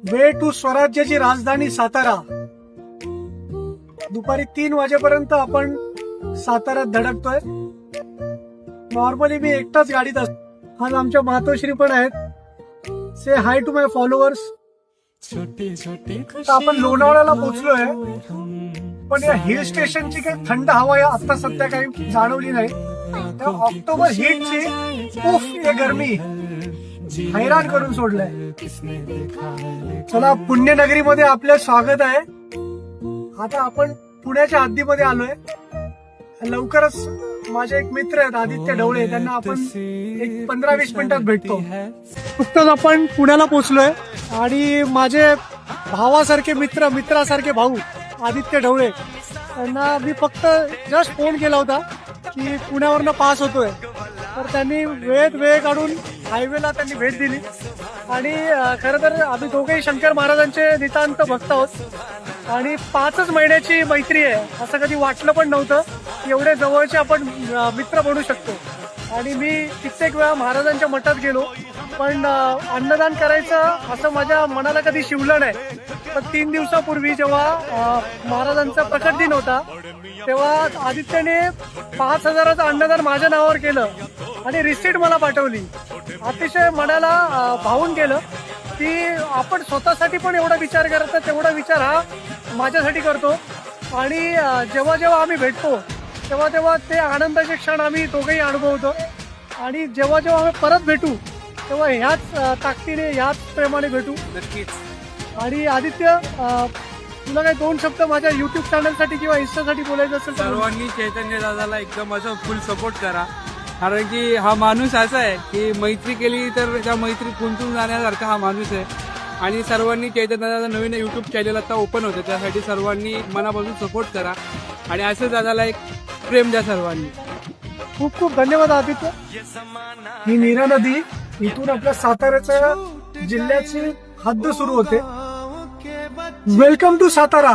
Way to स्वराज्याची राजधानी सातारा. दुपारी 3 वाजेपर्यंत आपण साताऱ्यात धडकतोय. नॉर्मली मी एकटाच गाडीत असतो. आज आमच्या मातोश्री पण आहेत. से हाय टू माय फॉलोअर्स. आपण लोणावळ्याला पोहोचलोय, पण या हिल स्टेशनची काही थंड हवा आता सध्या काही जाणवली नाही. त्या ऑक्टोबर हीटची उफ हे गरमी हैराण करून सोडलंय. चला, पुण्यनगरीमध्ये आपलं स्वागत आहे. आता आपण पुण्याच्या हद्दीमध्ये आलोय. लवकरच माझे एक मित्र आहेत आदित्य ढवळे, त्यांना आपण एक 15-20 मिनिटात भेटतो. नुकतंच आपण पुण्याला पोहोचलोय आणि माझे भावासारखे मित्रासारखे भाऊ आदित्य ढवळे, त्यांना मी फक्त जस्ट फोन केला होता की पुण्यावरनं पास होतोय. तर त्यांनी वेळ काढून हायवेला त्यांनी भेट दिली. आणि खरं तर आम्ही दोघेही शंकर महाराजांचे नितांत भक्त आहोत आणि 5च महिन्याची मैत्री आहे. असं कधी वाटलं पण नव्हतं की एवढे जवळचे आपण मित्र बनू शकतो. आणि मी कित्येक वेळा महाराजांच्या मठात गेलो, पण अन्नदान करायचं असं माझ्या मनाला कधी शिवलं नाही. पण 3 दिवसापूर्वी जेव्हा महाराजांचा प्रकट दिन होता, तेव्हा आदित्यने 5,000चं अन्नदान माझ्या नावावर केलं आणि रिसीट मला पाठवली. अतिशय मनाला भावून गेलं की आपण स्वतःसाठी पण एवढा विचार करतो, तेवढा विचार हा माझ्यासाठी करतो. आणि जेव्हा जेव्हा आम्ही भेटतो तेव्हा ते आनंदाचे क्षण आम्ही दोघेही अनुभवतो. आणि जेव्हा आम्ही परत भेटू तेव्हा ह्याच ताकदीने, ह्याच प्रेमाने भेटू नक्कीच. आणि आदित्य, तुला काही 2 शब्द माझ्या युट्यूब चॅनलसाठी किंवा इन्स्टासाठी बोलायचं असेल तर? सर्वांनी चैतन्य दादाला एकदम असं फुल सपोर्ट करा, कारण की हा माणूस असा आहे की मैत्री केली तर त्या मैत्रीत गुंतून जाण्यासारखा हा माणूस आहे. आणि सर्वांनी चैतन्य दादा नवीन युट्यूब चॅनल आता ओपन होतं, त्यासाठी सर्वांनी मनापासून सपोर्ट करा आणि असं दादाला एक प्रेम द्या सर्वांनी. खूप खूप धन्यवाद आदित्य. ही नीरा नदी इथून आपल्या साताऱ्याच्या जिल्ह्याची हद्द सुरू होते. Welcome to Satara.